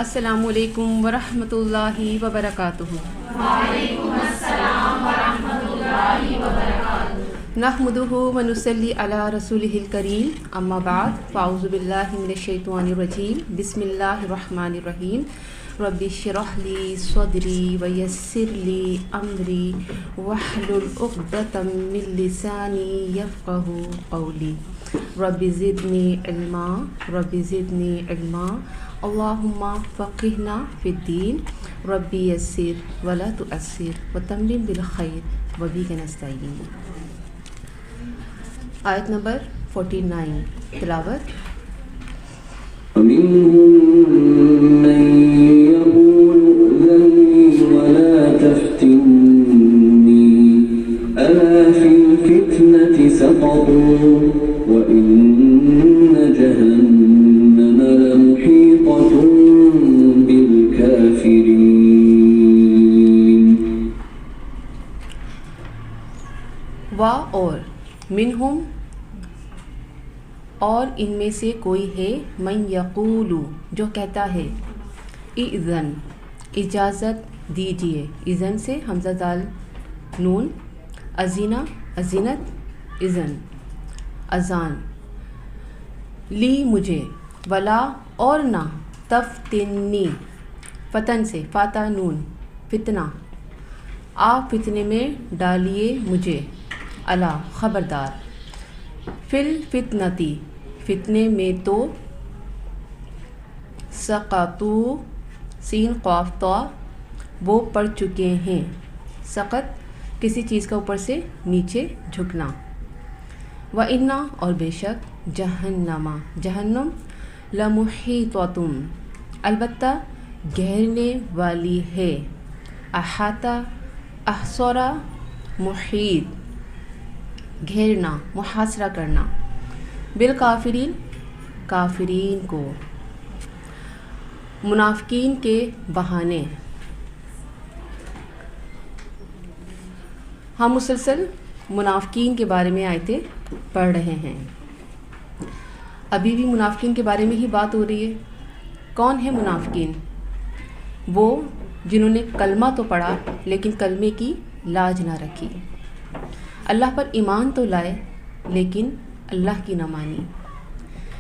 السلام علیکم ورحمۃ اللہ وبرکاتہ۔ وعلیکم السلام ورحمۃ اللہ وبرکاتہ۔ نحمدہ ونصلی علی رسولہ الکریم، اما بعد فاعوذ باللہ من الشیطان الرجیم، بسم اللہ الرحمن الرحیم۔ رب اشرح لی صدری ویسر لی امری واحلل عقدۃ من لسانی یفقہوا قولی۔ رب زدنی علما رب زدنی علما اللہم فقہنا فی الدین، ربی یسر ولا تعسر وتمم بالخیر وبک نستعین۔ آیت نمبر 49، تلاوت۔ ومنهم من يقول ائذن ولا تفتني ألا في الفتنة سقطوا وإن جهنم لمحيطة بالكافرين۔ اور منہم، اور ان میں سے کوئی ہے، من یقول، جو کہتا ہے، اذن، اجازت دیجیے، اذن سے حمزہ دال نون، ازینہ، ازینت، اذن، اذان، لی مجھے، ولا اور نہ، تفتنی، فتن سے فاتح نون، فتنہ، آپ فتنے میں ڈالیے مجھے، الا خبردار، فی الفتنتی، فتنے میں تو، سقطوا، سین قاف طا، وہ پڑ چکے ہیں، سقط کسی چیز کا اوپر سے نیچے جھکنا، وَإِنَّ، اور بے شک، جہنم، جہنم، لمحیطۃ، البتہ گھیرنے والی ہے، احاطہ، احصرہ، محیط، گھیرنا، محاصرہ کرنا، بالکافرین، کافرین کو، منافقین کے بہانے۔ ہم مسلسل منافقین کے بارے میں آیتیں پڑھ رہے ہیں، ابھی بھی منافقین کے بارے میں ہی بات ہو رہی ہے۔ کون ہے منافقین؟ وہ جنہوں نے کلمہ تو پڑھا لیکن کلمے کی لاج نہ رکھی، اللہ پر ایمان تو لائے لیکن اللہ کی نہ مانی۔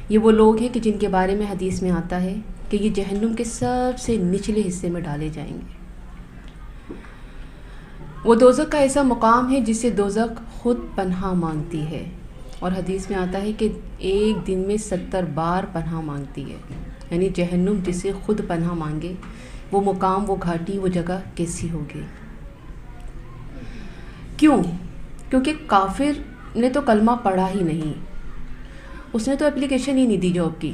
یہ وہ لوگ ہیں کہ جن کے بارے میں حدیث میں آتا ہے کہ یہ جہنم کے سب سے نچلے حصے میں ڈالے جائیں گے۔ وہ دوزخ کا ایسا مقام ہے جس سے دوزخ خود پناہ مانگتی ہے، اور حدیث میں آتا ہے کہ ایک دن میں 70 بار پناہ مانگتی ہے، یعنی جہنم جس سے خود پناہ مانگے، وہ مقام، وہ گھاٹی، وہ جگہ کیسی ہوگی؟ کیوں؟ کیونکہ کافر نے تو کلمہ پڑھا ہی نہیں، اس نے تو اپلیکیشن ہی نہیں دی جاب کی۔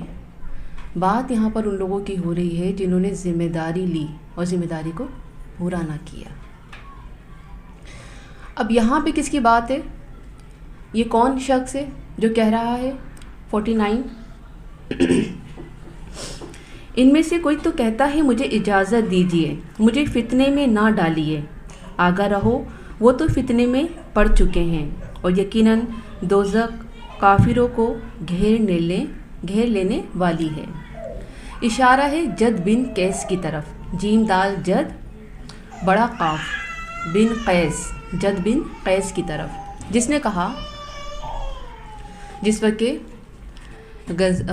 بات یہاں پر ان لوگوں کی ہو رہی ہے جنہوں نے ذمہ داری لی اور ذمہ داری کو پورا نہ کیا۔ اب یہاں پہ کس کی بات ہے؟ یہ کون شخص ہے جو کہہ رہا ہے؟ 49، ان میں سے کوئی تو کہتا ہے مجھے اجازت دیجیے، مجھے فتنے میں نہ ڈالیے، آگاہ رہو، وہ تو فتنے میں پڑ چکے ہیں، اور یقیناً دوزخ کافروں کو گھیر لینے والی ہے۔ اشارہ ہے جد بن قیس کی طرف، جیم دال جد، بڑا قاف، بن قیس، جد بن قیس کی طرف، جس نے کہا، جس وقت کہ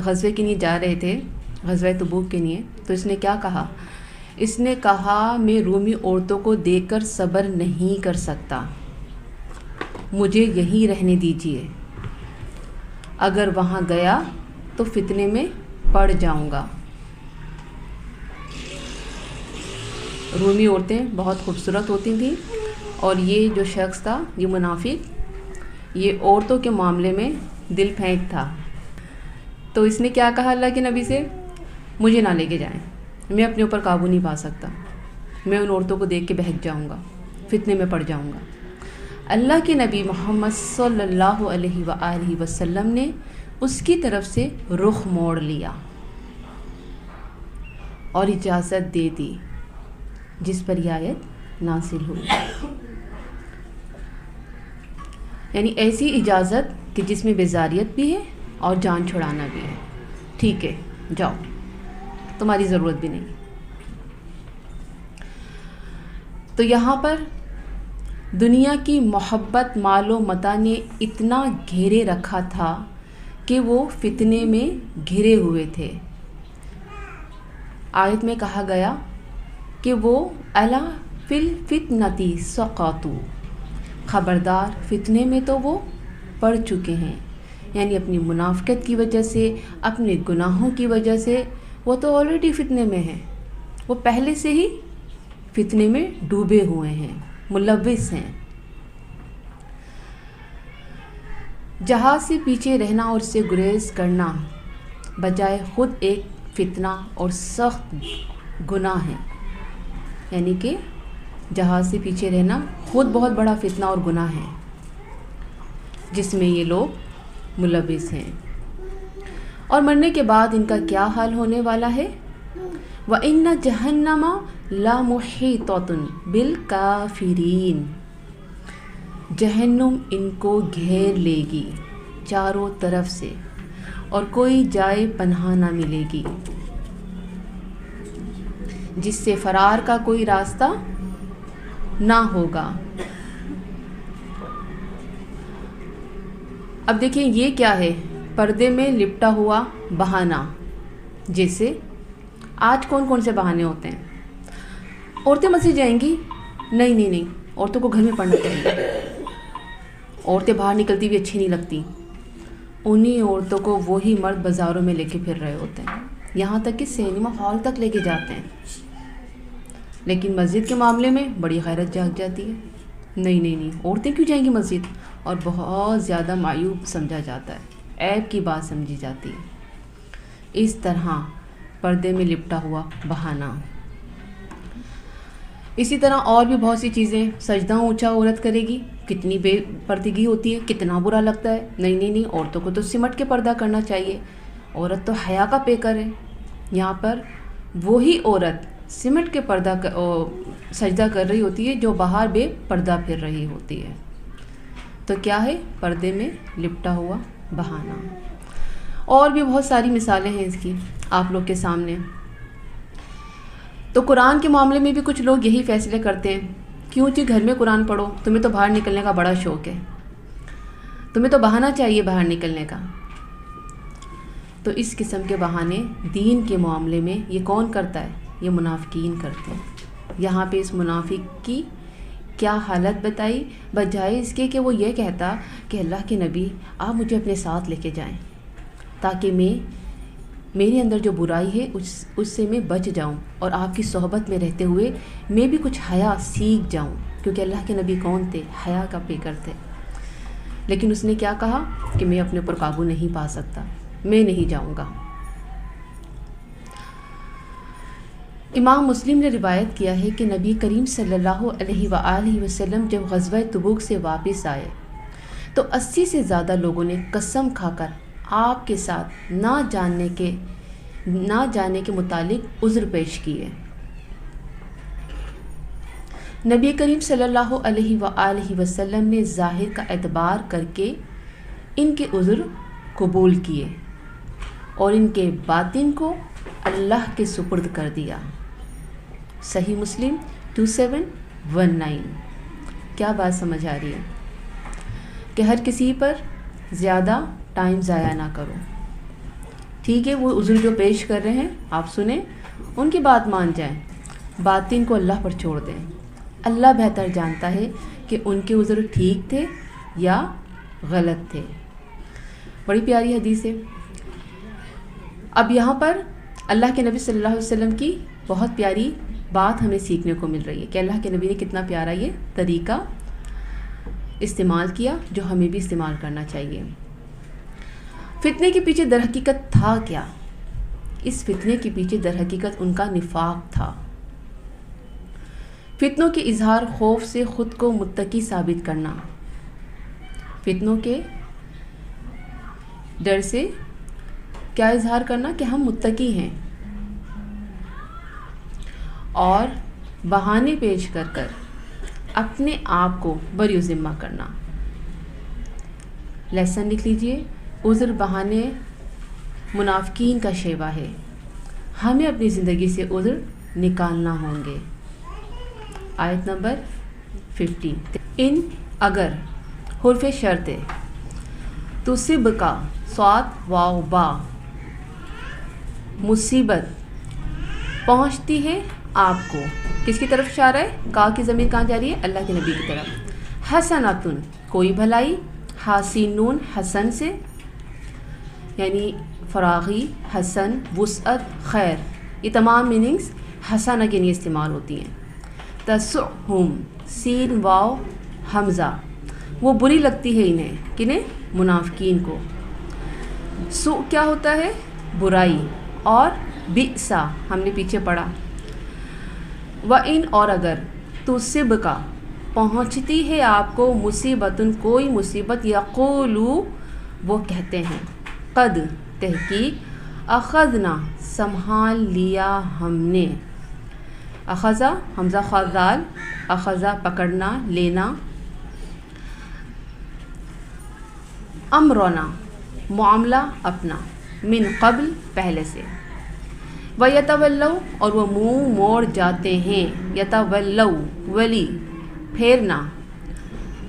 غزوے کے لیے جا رہے تھے، غزوہ تبوک کے لیے، تو اس نے کیا کہا؟ اس نے کہا میں رومی عورتوں کو دیکھ کر صبر نہیں کر سکتا، مجھے یہیں رہنے دیجیے، اگر وہاں گیا تو فتنے میں پڑ جاؤں گا۔ رومی عورتیں بہت خوبصورت ہوتی تھیں، اور یہ جو شخص تھا، یہ منافق، یہ عورتوں کے معاملے میں دل پھینک تھا، تو اس نے کیا کہا اللہ کے نبی سے؟ مجھے نہ لے کے جائیں، میں اپنے اوپر قابو نہیں پا سکتا، میں ان عورتوں کو دیکھ کے بہک جاؤں گا، فتنے میں پڑ جاؤں گا۔ اللہ کے نبی محمد صلی اللہ علیہ وآلہ وسلم نے اس کی طرف سے رخ موڑ لیا اور اجازت دے دی، جس پر یہ آیت نازل ہوئی۔ یعنی ایسی اجازت کہ جس میں بیزاریت بھی ہے اور جان چھڑانا بھی ہے، ٹھیک ہے جاؤ، تمہاری ضرورت بھی نہیں۔ تو یہاں پر دنیا کی محبت مال و متاع نے اتنا گھیرے رکھا تھا کہ وہ فتنے میں گھرے ہوئے تھے۔ آیت میں کہا گیا کہ وہ الا فی الفتنتی سقطوا، خبردار فتنے میں تو وہ پڑ چکے ہیں، یعنی اپنی منافقت کی وجہ سے، اپنے گناہوں کی وجہ سے وہ تو آلریڈی فتنے میں ہیں، وہ پہلے سے ہی فتنے میں ڈوبے ہوئے ہیں، ملوث ہیں۔ جہاد سے پیچھے رہنا اور اس سے گریز کرنا بجائے خود ایک فتنہ اور سخت گناہ ہے، یعنی کہ جہاد سے پیچھے رہنا خود بہت بڑا فتنہ اور گناہ ہے جس میں یہ لوگ ملوث ہیں۔ اور مرنے کے بعد ان کا کیا حال ہونے والا ہے؟ وَإِنَّ جَهَنَّمَ لَمُحِيطَةٌ بِالْكَافِرِينَ، جہنم ان کو گھیر لے گی چاروں طرف سے اور کوئی جائے پناہ نہ ملے گی، جس سے فرار کا کوئی راستہ نہ ہوگا۔ اب دیکھیں یہ کیا ہے؟ پردے میں لپٹا ہوا بہانہ۔ جیسے آج کون کون سے بہانے ہوتے ہیں؟ عورتیں مسجد جائیں گی؟ نہیں، عورتوں کو گھر میں پڑھنا چاہیے، عورتیں باہر نکلتی بھی اچھی نہیں لگتی، انہی عورتوں کو وہی مرد بازاروں میں لے کے پھر رہے ہوتے ہیں، یہاں تک کہ سینما ہال تک لے کے جاتے ہیں۔ لیکن مسجد کے معاملے میں بڑی غیرت جاگ جاتی ہے، نہیں، عورتیں کیوں جائیں گی مسجد، اور بہت زیادہ معیوب سمجھا جاتا ہے، عیب کی بات سمجھی جاتی ہے۔ اس طرح پردے میں لپٹا ہوا بہانہ۔ اسی طرح اور بھی بہت سی چیزیں، سجدہ اونچا عورت کرے گی، کتنی بے پردگی ہوتی ہے، کتنا برا لگتا ہے۔ نہیں، عورتوں کو تو سمٹ کے پردہ کرنا چاہیے، عورت تو حیا کا پیکر ہے۔ یہاں پر وہی عورت سمٹ کے سجدہ کر رہی ہوتی ہے جو باہر بے پردہ پھر رہی ہوتی ہے۔ تو کیا ہے؟ پردے میں لپٹا ہوا بہانہ۔ اور بھی بہت ساری مثالیں ہیں اس کی آپ لوگ کے سامنے۔ تو قرآن کے معاملے میں بھی کچھ لوگ یہی فیصلے کرتے ہیں، کیوں جی گھر میں قرآن پڑھو، تمہیں تو باہر نکلنے کا بڑا شوق ہے، تمہیں تو بہانہ چاہیے باہر نکلنے کا۔ تو اس قسم کے بہانے دین کے معاملے میں یہ کون کرتا ہے؟ یہ منافقین کرتے ہیں۔ یہاں پہ اس منافق کی کیا حالت بتائی، بجائے اس کے کہ وہ یہ کہتا کہ اللہ کے نبی آپ مجھے اپنے ساتھ لے کے جائیں تاکہ میرے اندر جو برائی ہے اس سے میں بچ جاؤں، اور آپ کی صحبت میں رہتے ہوئے میں بھی کچھ حیا سیکھ جاؤں، کیونکہ اللہ کے نبی کون تھے؟ حیا کا پیکر تھے۔ لیکن اس نے کیا کہا کہ میں اپنے اوپر قابو نہیں پا سکتا، میں نہیں جاؤں گا۔ امام مسلم نے روایت کیا ہے کہ نبی کریم صلی اللہ علیہ وآلہ وسلم جب غزوہ تبوک سے واپس آئے تو 80 سے زیادہ لوگوں نے قسم کھا کر آپ کے ساتھ نہ جانے کے متعلق عذر پیش کیے۔ نبی کریم صلی اللہ علیہ وآلہ وسلم نے ظاہر کا اعتبار کر کے ان کے عذر قبول کیے اور ان کے باطن کو اللہ کے سپرد کر دیا۔ صحیح مسلم 2719۔ کیا بات سمجھ آ رہی ہے؟ کہ ہر کسی پر زیادہ ٹائم ضائع نہ کرو، ٹھیک ہے؟ وہ عذر جو پیش کر رہے ہیں آپ سنیں، ان کی بات مان جائیں، باطن کو اللہ پر چھوڑ دیں۔ اللہ بہتر جانتا ہے کہ ان کے عذر ٹھیک تھے یا غلط تھے۔ بڑی پیاری حدیث ہے۔ اب یہاں پر اللہ کے نبی صلی اللہ علیہ وسلم کی بہت پیاری بات ہمیں سیکھنے کو مل رہی ہے کہ اللہ کے نبی نے کتنا پیارا یہ طریقہ استعمال کیا جو ہمیں بھی استعمال کرنا چاہیے۔ فتنے کے پیچھے در حقیقت تھا کیا؟ اس فتنے کے پیچھے در حقیقت ان کا نفاق تھا۔ فتنوں کے اظہار خوف سے خود کو متقی ثابت کرنا، فتنوں کے ڈر سے کیا اظہار کرنا کہ ہم متقی ہیں، اور بہانے پیش کر کر اپنے آپ کو بری ذمہ کرنا۔ لیسن لکھ لیجئے، عذر بہانے منافقین کا شیوا ہے، ہمیں اپنی زندگی سے عذر نکالنا ہوں گے۔ آیت نمبر 50. ان اگر حرف شرط ہے، تصب کا صاد واو با، مصیبت پہنچتی ہے آپ کو، کس کی طرف اشارہ ہے؟ کا کی ضمیر کہاں جا رہی ہے؟ اللہ کے نبی کی طرف. حسناتن کوئی بھلائی، حاسنون حسن سے، یعنی فراغی، حسن، وسعت، خیر، یہ تمام میننگز حسنہ کے لیے استعمال ہوتی ہیں. تسعہم سین واو حمزہ، وہ بری لگتی ہے انہیں، کنہیں؟ منافقین کو. سوء کیا ہوتا ہے؟ برائی، اور بئسا ہم نے پیچھے پڑھا. وَإِن اور اگر، تصب کا پہنچتی ہے آپ کو، مصیبتن کوئی مصیبت، یقولو وہ کہتے ہیں، قد تحقیق، اخذنا سنبھال لیا ہم نے. اخذا حمزہ خاذال، اخذا پکڑنا، لینا. امرنا معاملہ اپنا، من قبل پہلے سے. وَيَتَوَلَّوْا اور وہ منہ موڑ جاتے ہیں، یتولوا ولی پھیرنا.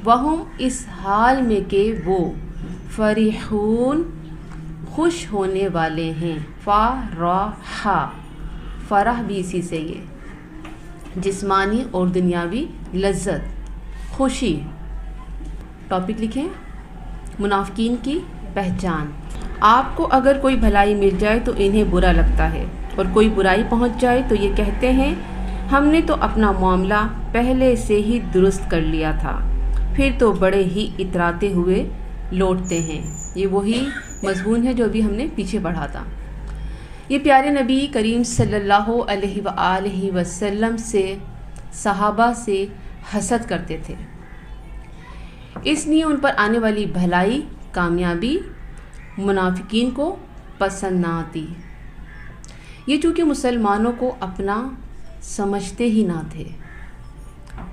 وہم اس حال میں کہ وہ فرحون خوش ہونے والے ہیں. فرح فرح بھی اسی سے یہ جسمانی اور دنیاوی لذت، خوشی. ٹاپک لکھیں، منافقین کی پہچان. آپ کو اگر کوئی بھلائی مل جائے تو انہیں برا لگتا ہے، اور کوئی برائی پہنچ جائے تو یہ کہتے ہیں ہم نے تو اپنا معاملہ پہلے سے ہی درست کر لیا تھا. پھر تو بڑے ہی اتراتے ہوئے لوٹتے ہیں. یہ وہی مضمون ہے جو ابھی ہم نے پیچھے پڑھا تھا. یہ پیارے نبی کریم صلی اللہ علیہ وآلہ وسلم سے، صحابہ سے حسد کرتے تھے، اس لیے ان پر آنے والی بھلائی، کامیابی منافقین کو پسند نہ آتی. یہ چونکہ مسلمانوں کو اپنا سمجھتے ہی نہ تھے،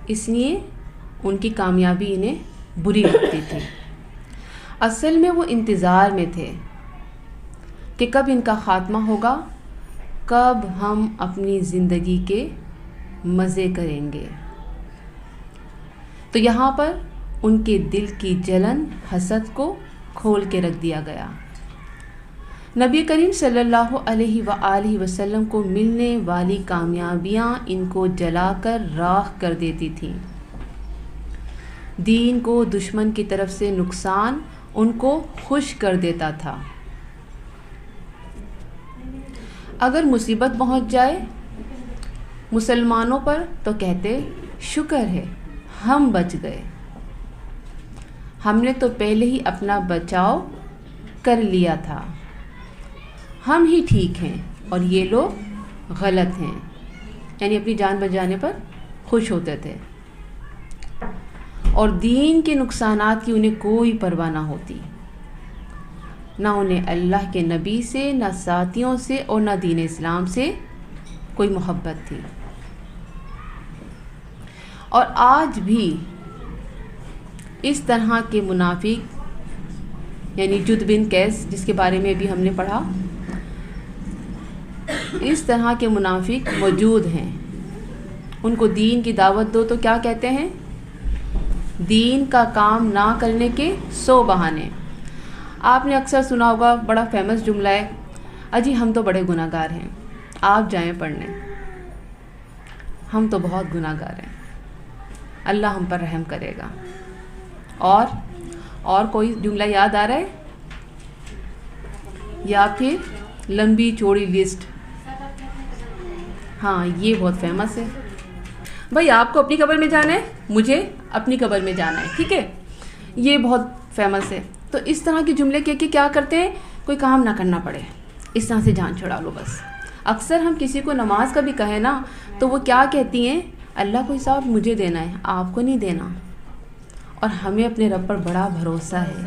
اس لیے ان کی کامیابی انہیں بری لگتی تھی. اصل میں وہ انتظار میں تھے کہ کب ان کا خاتمہ ہوگا، کب ہم اپنی زندگی کے مزے کریں گے. تو یہاں پر ان کے دل کی جلن، حسد کو کھول کے رکھ دیا گیا. نبی کریم صلی اللہ علیہ وآلہ وسلم کو ملنے والی کامیابیاں ان کو جلا کر راکھ کر دیتی تھیں. دین کو دشمن کی طرف سے نقصان ان کو خوش کر دیتا تھا. اگر مصیبت پہنچ جائے مسلمانوں پر تو کہتے شکر ہے ہم بچ گئے، ہم نے تو پہلے ہی اپنا بچاؤ کر لیا تھا، ہم ہی ٹھیک ہیں اور یہ لوگ غلط ہیں. یعنی اپنی جان بچانے پر خوش ہوتے تھے، اور دین کے نقصانات کی انہیں کوئی پرواہ نہ ہوتی. نہ انہیں اللہ کے نبی سے، نہ ساتھیوں سے، اور نہ دین اسلام سے کوئی محبت تھی. اور آج بھی اس طرح کے منافق، یعنی جد بن قیس جس کے بارے میں بھی ہم نے پڑھا، اس طرح کے منافق موجود ہیں. ان کو دین کی دعوت دو تو کیا کہتے ہیں؟ دین کا کام نہ کرنے کے 100 بہانے. آپ نے اکثر سنا ہوگا، بڑا فیمس جملہ ہے، اجی ہم تو بڑے گناہ گار ہیں، آپ جائیں پڑھنے، ہم تو بہت گناہ گار ہیں، اللہ ہم پر رحم کرے گا. اور کوئی جملہ یاد آ رہا ہے؟ یا پھر لمبی چوڑی لسٹ. ہاں یہ بہت فیمس ہے. بھائی آپ کو اپنی قبر میں جانا ہے، مجھے اپنی قبر میں جانا ہے، ٹھیک ہے، یہ بہت فیمس ہے. تو اس طرح کے جملے کہہ کے کیا کرتے ہیں؟ کوئی کام نہ کرنا پڑے، اس طرح سے جان چھڑا لو بس. اکثر ہم کسی کو نماز کا بھی کہیں نا تو وہ کیا کہتی ہیں؟ اللہ کو حساب مجھے دینا ہے، آپ کو نہیں دینا. اور ہمیں اپنے رب پر بڑا بھروسہ ہے،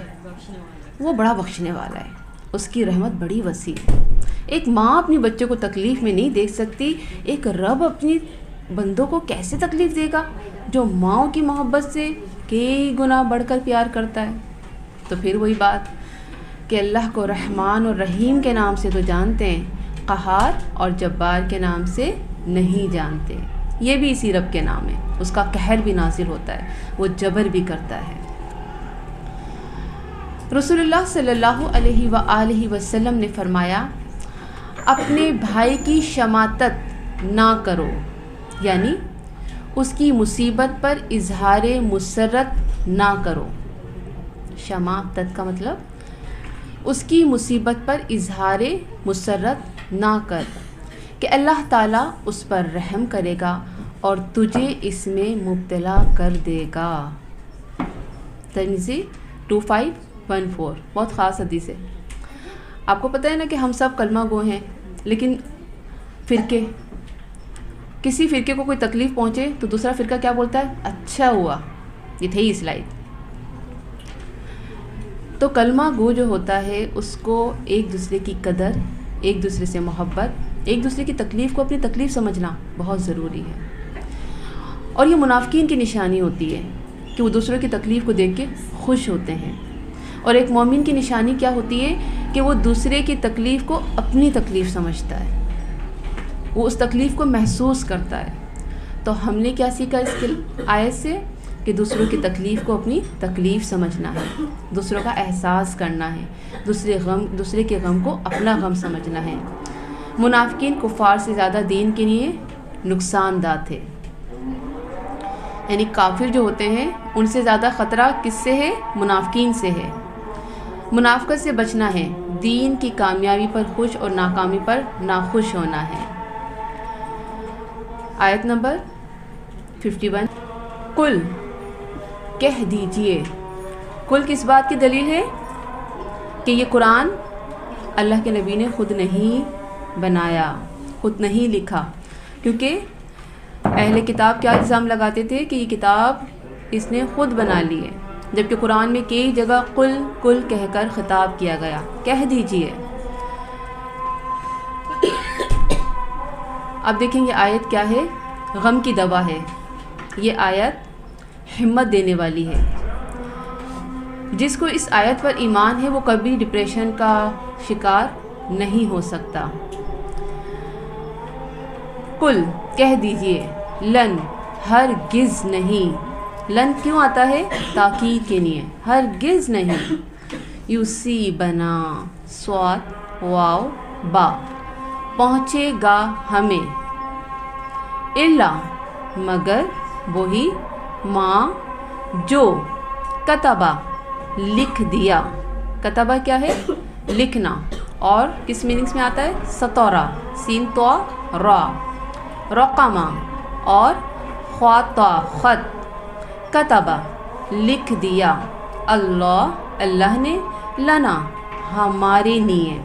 وہ بڑا بخشنے والا ہے، اس کی رحمت بڑی وسیع ہے. ایک ماں اپنی بچے کو تکلیف میں نہیں دیکھ سکتی، ایک رب اپنی بندوں کو کیسے تکلیف دے گا جو ماؤں کی محبت سے کئی گنا بڑھ کر پیار کرتا ہے. تو پھر وہی بات کہ اللہ کو رحمان اور رحیم کے نام سے تو جانتے ہیں، قہار اور جبار کے نام سے نہیں جانتے. یہ بھی اسی رب کے نام ہے. اس کا قہر بھی نازل ہوتا ہے, وہ جبر بھی کرتا ہے. رسول اللہ صلی اللہ علیہ وآلہ وسلم نے فرمایا اپنے بھائی کی شماتت نہ کرو, یعنی اس کی مصیبت پر اظہار مسرت نہ کرو. شماتت کا مطلب اس کی مصیبت پر اظہار مسرت نہ کر کہ اللہ تعالیٰ اس پر رحم کرے گا اور تجھے اس میں مبتلا کر دے گا. ترمذی 2514 بہت خاص حدیث ہے. آپ کو پتہ ہے نا کہ ہم سب کلمہ گو ہیں, لیکن فرقے, کسی فرقے کو کوئی تکلیف پہنچے تو دوسرا فرقہ کیا بولتا ہے, اچھا ہوا یہ تھے ہی سلائڈ. تو کلمہ گو جو ہوتا ہے اس کو ایک دوسرے کی قدر, ایک دوسرے سے محبت, ایک دوسرے کی تکلیف کو اپنی تکلیف سمجھنا بہت ضروری ہے. اور یہ منافقین کی نشانی ہوتی ہے کہ وہ دوسروں کی تکلیف کو دیکھ کے خوش ہوتے ہیں, اور ایک مومن کی نشانی کیا ہوتی ہے کہ وہ دوسرے کی تکلیف کو اپنی تکلیف سمجھتا ہے, وہ اس تکلیف کو محسوس کرتا ہے. تو ہم نے کیا سیکھا اس آیت سے کہ دوسروں کی تکلیف کو اپنی تکلیف سمجھنا ہے, دوسروں کا احساس کرنا ہے, دوسرے کے غم کو اپنا غم سمجھنا ہے. منافقین کفار سے زیادہ دین کے لیے نقصان دہ تھے, یعنی کافر جو ہوتے ہیں ان سے زیادہ خطرہ کس سے ہے, منافقین سے ہے. منافقت سے بچنا ہے, دین کی کامیابی پر خوش اور ناکامی پر ناخوش ہونا ہے. آیت نمبر 51. قل کہہ دیجئے. قل کس بات کی دلیل ہے کہ یہ قرآن اللہ کے نبی نے خود نہیں بنایا, خود نہیں لکھا, کیونکہ اہل کتاب کیا الزام لگاتے تھے کہ یہ کتاب اس نے خود بنا لی ہے, جبکہ قرآن میں کئی جگہ قل قل کہہ کر خطاب کیا گیا, کہہ دیجئے. اب دیکھیں یہ آیت کیا ہے, غم کی دوا ہے. یہ آیت ہمت دینے والی ہے. جس کو اس آیت پر ایمان ہے وہ کبھی ڈپریشن کا شکار نہیں ہو سکتا. قل کہہ دیجئے, لن ہرگز نہیں. لن کیوں آتا ہے, تاکید کے لیے, ہرگز نہیں. یصیبنا صاد واو با, پہنچے گا ہمیں, الا مگر وہی, ماں جو, کتبہ لکھ دیا. کتبہ کیا ہے, لکھنا, اور کس میننگز میں آتا ہے, سطورہ, سین تو را, رقمہ, اور خواطہ خط. کتبہ لکھ دیا, اللہ اللہ نے, لنا ہمارے لیے,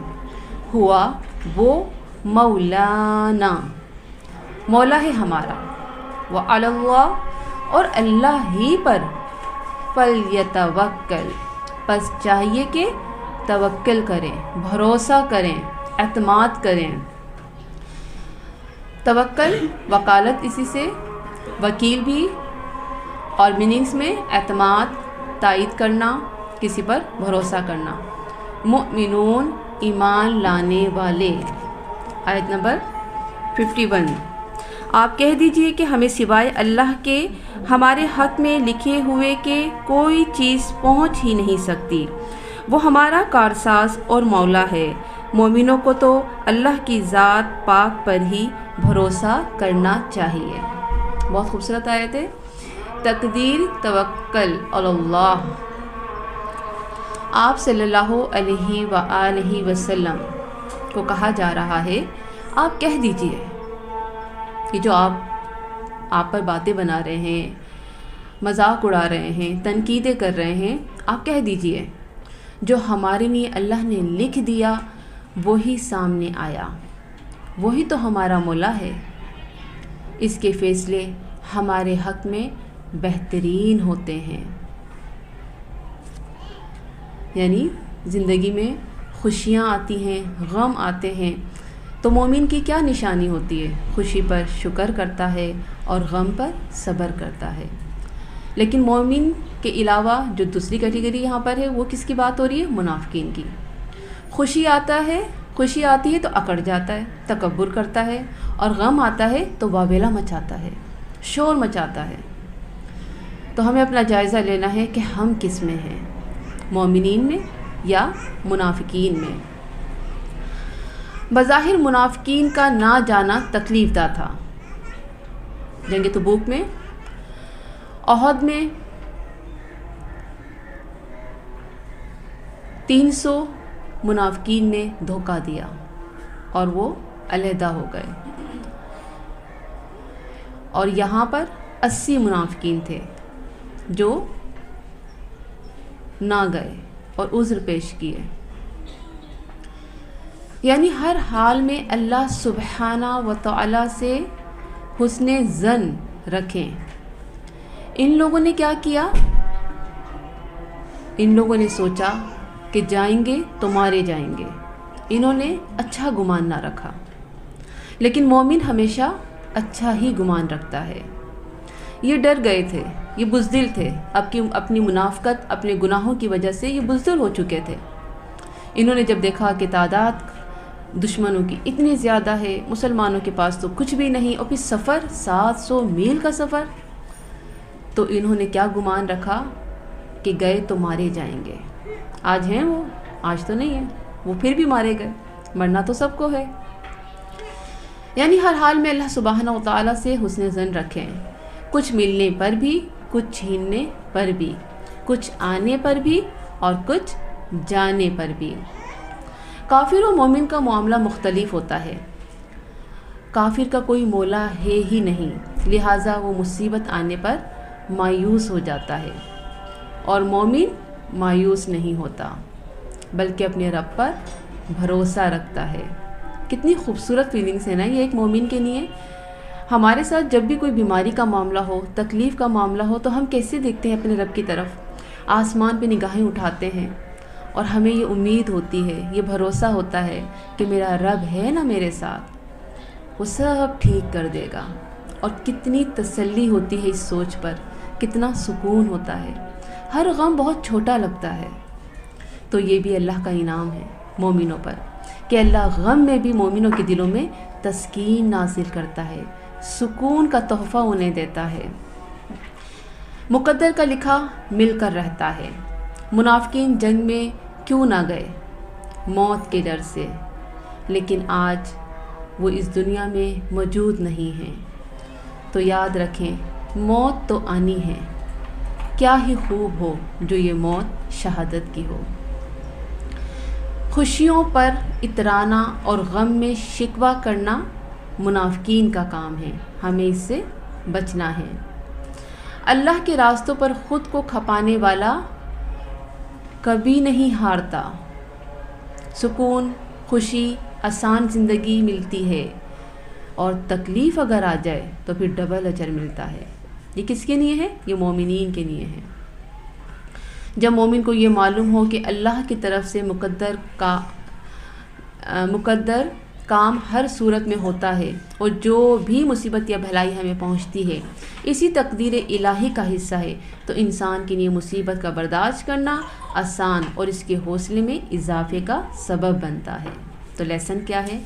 ہوا وہ, مولانا مولا ہے ہمارا, وعلی اللہ اور اللہ ہی پر, فلیتوکل پس چاہیے کہ توکل کریں, بھروسہ کریں, اعتماد کریں. توکل وکالت اسی سے, وکیل بھی, اور میننگز میں اعتماد, تائید کرنا, کسی پر بھروسہ کرنا. مؤمنون ایمان لانے والے. آیت نمبر 51. آپ کہہ دیجئے کہ ہمیں سوائے اللہ کے ہمارے حق میں لکھے ہوئے کہ کوئی چیز پہنچ ہی نہیں سکتی. وہ ہمارا کارساز اور مولا ہے. مومنوں کو تو اللہ کی ذات پاک پر ہی بھروسہ کرنا چاہیے. بہت خوبصورت آیت ہے. تقدیر توکل علی اللہ. آپ صلی اللہ علیہ وآلہ وسلم کو کہا جا رہا ہے آپ کہہ دیجئے. یہ جو آپ پر باتیں بنا رہے ہیں, مذاق اڑا رہے ہیں, تنقیدیں کر رہے ہیں, آپ کہہ دیجئے جو ہمارے لیے اللہ نے لکھ دیا وہی سامنے آیا, وہی تو ہمارا مولا ہے. اس کے فیصلے ہمارے حق میں بہترین ہوتے ہیں. یعنی زندگی میں خوشیاں آتی ہیں, غم آتے ہیں, تو مومن کی کیا نشانی ہوتی ہے, خوشی پر شکر کرتا ہے اور غم پر صبر کرتا ہے. لیکن مومن کے علاوہ جو دوسری کیٹیگری یہاں پر ہے وہ کس کی بات ہو رہی ہے, منافقین کی. خوشی آتی ہے تو اکڑ جاتا ہے, تکبر کرتا ہے, اور غم آتا ہے تو واویلا مچاتا ہے. شور مچاتا ہے۔ تو ہمیں اپنا جائزہ لینا ہے کہ ہم کس میں ہیں، مومنین میں یا منافقین میں۔ بظاہر منافقین کا نہ جانا تکلیف دہ تھا۔ جنگ تبوک میں، احد میں 300 منافقین نے دھوکہ دیا اور وہ علیحدہ ہو گئے، اور یہاں پر 80 منافقین تھے جو نہ گئے اور عذر پیش کیے۔ یعنی ہر حال میں اللہ سبحانہ و تعالی سے حسن ظن رکھیں۔ ان لوگوں نے کیا کیا؟ ان لوگوں نے سوچا کہ جائیں گے تو مارے جائیں گے، انہوں نے اچھا گمان نہ رکھا۔ لیکن مومن ہمیشہ اچھا ہی گمان رکھتا ہے۔ یہ ڈر گئے تھے، یہ بزدل تھے، اپنی منافقت، اپنے گناہوں کی وجہ سے یہ بزدل ہو چکے تھے۔ انہوں نے جب دیکھا کہ تعداد دشمنوں کی اتنی زیادہ ہے، مسلمانوں کے پاس تو کچھ بھی نہیں، اور پھر سفر 700 میل کا سفر، تو انہوں نے کیا گمان رکھا کہ گئے تو مارے جائیں گے۔ آج ہیں وہ، آج تو نہیں ہیں، وہ پھر بھی مارے گئے، مرنا تو سب کو ہے۔ یعنی ہر حال میں اللہ سبحانہ و تعالیٰ سے حسن ظن رکھیں، کچھ ملنے پر بھی، کچھ چھیننے پر بھی، کچھ آنے پر بھی اور کچھ جانے پر بھی۔ کافر و مومن کا معاملہ مختلف ہوتا ہے۔ کافر کا کوئی مولا ہے ہی نہیں، لہٰذا وہ مصیبت آنے پر مایوس ہو جاتا ہے، اور مومن مایوس نہیں ہوتا بلکہ اپنے رب پر بھروسہ رکھتا ہے۔ کتنی خوبصورت فیلنگس ہے نا یہ ایک مومن کے لیے۔ ہمارے ساتھ جب بھی کوئی بیماری کا معاملہ ہو، تکلیف کا معاملہ ہو، تو ہم کیسے دیکھتے ہیں اپنے رب کی طرف؟ آسمان پہ نگاہیں اٹھاتے ہیں، اور ہمیں یہ امید ہوتی ہے، یہ بھروسہ ہوتا ہے کہ میرا رب ہے نا میرے ساتھ، وہ سب ٹھیک کر دے گا۔ اور کتنی تسلی ہوتی ہے اس سوچ پر، کتنا سکون ہوتا ہے، ہر غم بہت چھوٹا لگتا ہے۔ تو یہ بھی اللہ کا انعام ہے مومنوں پر، کہ اللہ غم میں بھی مومنوں کے دلوں میں تسکین نازل کرتا ہے، سکون کا تحفہ انہیں دیتا ہے۔ مقدر کا لکھا مل کر رہتا ہے۔ منافقین جنگ میں کیوں نہ گئے؟ موت کے ڈر سے، لیکن آج وہ اس دنیا میں موجود نہیں ہیں۔ تو یاد رکھیں، موت تو آنی ہے، کیا ہی خوب ہو جو یہ موت شہادت کی ہو۔ خوشیوں پر اترانا اور غم میں شکوہ کرنا منافقین کا کام ہے، ہمیں اس سے بچنا ہے۔ اللہ کے راستوں پر خود کو کھپانے والا کبھی نہیں ہارتا۔ سکون، خوشی، آسان زندگی ملتی ہے، اور تکلیف اگر آ جائے تو پھر ڈبل اجر ملتا ہے۔ یہ کس کے لیے ہے؟ یہ مومنین کے لیے ہے۔ جب مومن کو یہ معلوم ہو کہ اللہ کی طرف سے مقدر کام ہر صورت میں ہوتا ہے، اور جو بھی مصیبت یا بھلائی ہمیں پہنچتی ہے اسی تقدیر الہی کا حصہ ہے، تو انسان کے لیے مصیبت کا برداشت کرنا آسان اور اس کے حوصلے میں اضافے کا سبب بنتا ہے۔ تو لیسن کیا ہے؟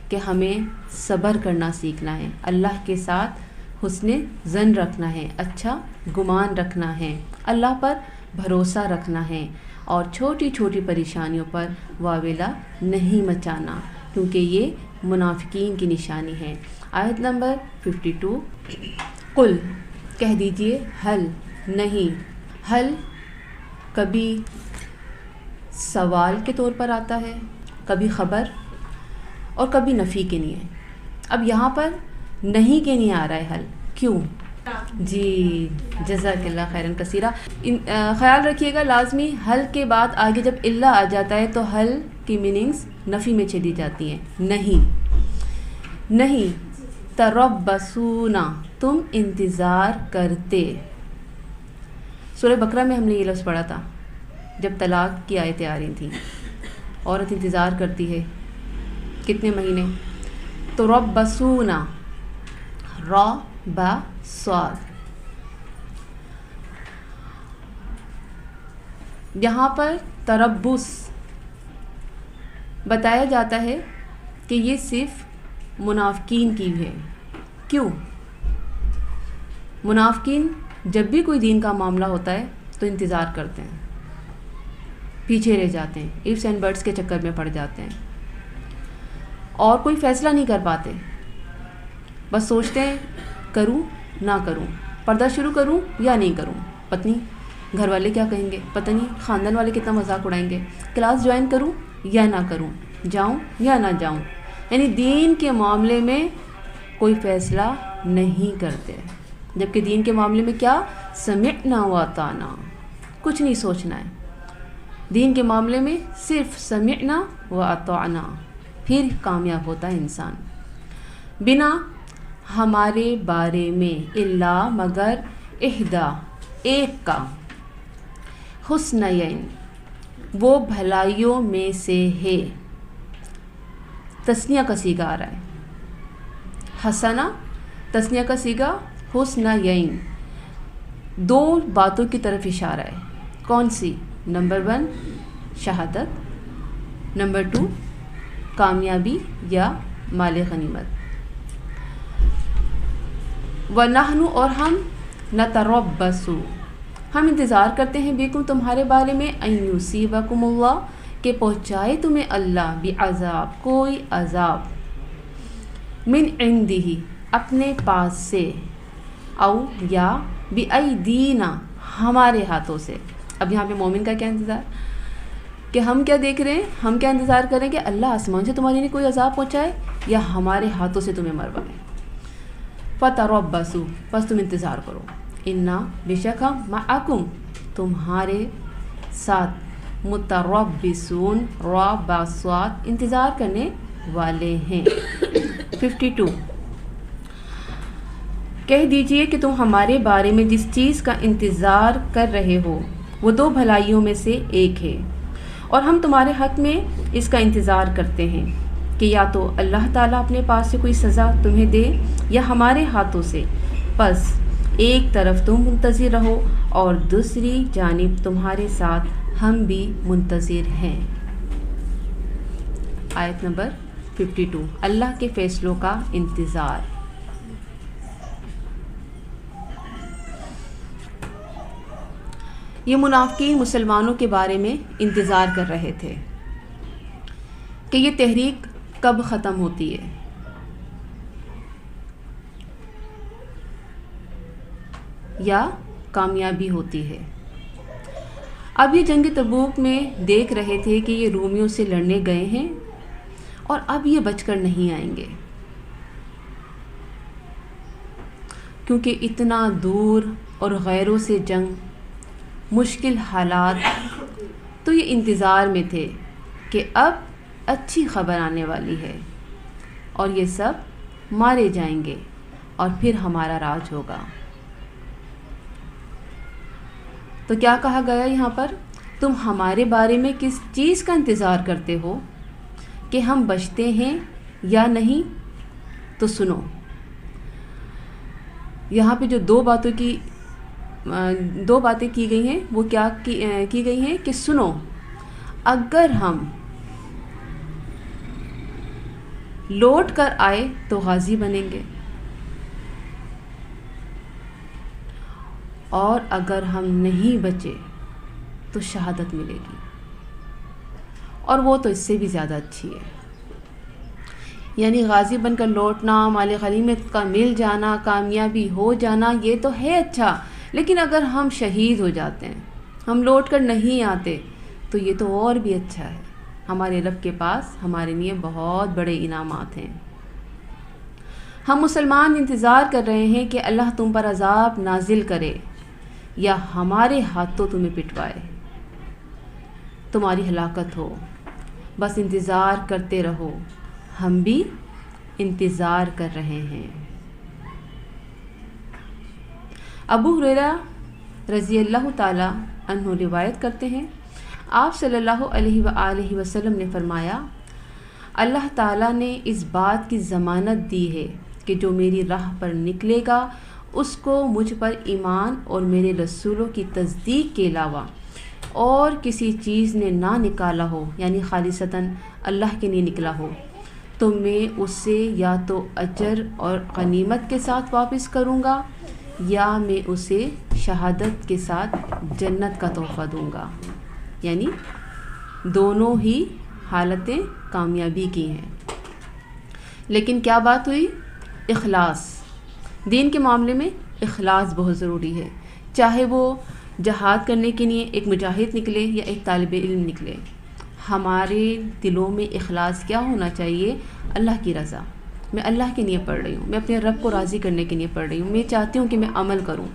کہ ہمیں صبر کرنا سیکھنا ہے، اللہ کے ساتھ حسن ظن رکھنا ہے، اچھا گمان رکھنا ہے، اللہ پر بھروسہ رکھنا ہے، اور چھوٹی چھوٹی پریشانیوں پر واویلا نہیں مچانا، کیونکہ یہ منافقین کی نشانی ہے۔ آیت نمبر 52، قل کہہ دیجئے، حل نہیں۔ حل کبھی سوال کے طور پر آتا ہے، کبھی خبر، اور کبھی نفی کے لیے۔ اب یہاں پر نہیں کے لیے آ رہا ہے حل، کیوں؟ جی جزاک اللہ خیرن کثیرہ۔ خیال رکھیے گا لازمی حل کے بعد آگے جب اللہ آ جاتا ہے تو حل کی میننگز نفی میں چلی جاتی ہیں۔ نہیں تربصونا، تم انتظار کرتے۔ سورہ بقرہ میں ہم نے یہ لفظ پڑھا تھا جب طلاق کی آیتیں آ رہی تھیں۔ عورت انتظار کرتی ہے کتنے مہینے؟ تربصونا، را با صاد۔ یہاں پر تربص بتایا جاتا ہے کہ یہ صرف منافقین کی ہے۔ کیوں؟ منافقین جب بھی کوئی دین کا معاملہ ہوتا ہے تو انتظار کرتے ہیں، پیچھے رہ جاتے ہیں، ایفس اینڈ بٹس کے چکر میں پڑ جاتے ہیں اور کوئی فیصلہ نہیں کر پاتے، بس سوچتے ہیں کروں نہ کروں، پردہ شروع کروں یا نہیں کروں، پتہ نہیں گھر والے کیا کہیں گے، پتہ نہیں خاندان والے کتنا مذاق اڑائیں گے، کلاس جوائن کروں یا نہ کروں، جاؤں یا نہ جاؤں، یعنی دین کے معاملے میں کوئی فیصلہ نہیں کرتے، جبکہ دین کے معاملے میں کیا، سمعنا واطعنا، کچھ نہیں سوچنا ہے دین کے معاملے میں، صرف سمعنا واطعنا، پھر کامیاب ہوتا ہے انسان۔ بنا ہمارے بارے میں الا مگر احدا ایک کا، حسنین وہ بھلائیوں میں سے ہے، تثنیہ کا صیغہ آ رہا ہے، حسنہ تثنیہ کا صیغہ، حسنین دو باتوں کی طرف اشارہ ہے، کون سی؟ نمبر 1 شہادت، نمبر 2 کامیابی یا مال غنیمت۔ وَنَحْنُ اور ہم نَتَرَبَّصُ ہم انتظار کرتے ہیں بیکم تمہارے بارے میں، ان یصیبکم اللہ کہ پہنچائے تمہیں اللہ بعذاب کوئی عذاب، من عندہ اپنے پاس سے، او یا بأیدینا ہمارے ہاتھوں سے۔ اب یہاں پہ مومن کا کیا انتظار کہ ہم کیا دیکھ رہے ہیں، ہم کیا انتظار کریں کہ اللہ آسمان سے تمہارے لیے کوئی عذاب پہنچائے یا ہمارے ہاتھوں سے تمہیں مروائے۔ فتربصوا پس تم انتظار کرو، انا بے شک ہم معکم تمہارے ساتھ، متربصون را باصات انتظار کرنے والے ہیں۔ 52 کہہ دیجئے کہ تم ہمارے بارے میں جس چیز کا انتظار کر رہے ہو وہ 2 بھلائیوں میں سے ایک ہے، اور ہم تمہارے حق میں اس کا انتظار کرتے ہیں کہ یا تو اللہ تعالیٰ اپنے پاس سے کوئی سزا تمہیں دے یا ہمارے ہاتھوں سے، پس ایک طرف تم منتظر رہو اور دوسری جانب تمہارے ساتھ ہم بھی منتظر ہیں۔ آیت نمبر 52 اللہ کے فیصلوں کا انتظار۔ یہ منافقین مسلمانوں کے بارے میں انتظار کر رہے تھے کہ یہ تحریک کب ختم ہوتی ہے، یا کامیابی ہوتی ہے۔ اب یہ جنگ تبوک میں دیکھ رہے تھے کہ یہ رومیوں سے لڑنے گئے ہیں اور اب یہ بچ کر نہیں آئیں گے، کیونکہ اتنا دور اور غیروں سے جنگ، مشکل حالات، تو یہ انتظار میں تھے کہ اب اچھی خبر آنے والی ہے اور یہ سب مارے جائیں گے اور پھر ہمارا راج ہوگا۔ تو کیا کہا گیا یہاں پر؟ تم ہمارے بارے میں کس چیز کا انتظار کرتے ہو کہ ہم بچتے ہیں یا نہیں؟ تو سنو، یہاں پہ جو دو باتیں کی گئی ہیں وہ کیا کی گئی ہیں کہ سنو، اگر ہم لوٹ کر آئے تو غازی بنیں گے، اور اگر ہم نہیں بچے تو شہادت ملے گی، اور وہ تو اس سے بھی زیادہ اچھی ہے۔ یعنی غازی بن کر لوٹنا، مال غنیمت کا مل جانا، کامیابی ہو جانا، یہ تو ہے اچھا، لیکن اگر ہم شہید ہو جاتے ہیں، ہم لوٹ کر نہیں آتے، تو یہ تو اور بھی اچھا ہے۔ ہمارے رب کے پاس ہمارے لیے بہت بڑے انعامات ہیں۔ ہم مسلمان انتظار کر رہے ہیں کہ اللہ تم پر عذاب نازل کرے یا ہمارے ہاتھوں تمہیں پٹوائے، تمہاری ہلاکت ہو، بس انتظار کرتے رہو، ہم بھی انتظار کر رہے ہیں۔ ابو ہریرہ رضی اللہ تعالی عنہ روایت کرتے ہیں، آپ صلی اللہ علیہ وآلہ وسلم نے فرمایا، اللہ تعالیٰ نے اس بات کی ضمانت دی ہے کہ جو میری راہ پر نکلے گا اس کو مجھ پر ایمان اور میرے رسولوں کی تصدیق کے علاوہ اور کسی چیز نے نہ نکالا ہو، یعنی خالصتاً اللہ کے لیے نکلا ہو، تو میں اس سے یا تو اجر اور غنیمت کے ساتھ واپس کروں گا، یا میں اسے شہادت کے ساتھ جنت کا تحفہ دوں گا. یعنی دونوں ہی حالتیں کامیابی کی ہیں. لیکن کیا بات ہوئی؟ اخلاص. دین کے معاملے میں اخلاص بہت ضروری ہے. چاہے وہ جہاد کرنے کے لیے ایک مجاہد نکلے یا ایک طالب علم نکلے، ہمارے دلوں میں اخلاص کیا ہونا چاہیے؟ اللہ کی رضا. میں اللہ کے لیے پڑھ رہی ہوں، میں اپنے رب کو راضی کرنے کے لیے پڑھ رہی ہوں. میں چاہتی ہوں کہ میں عمل کروں.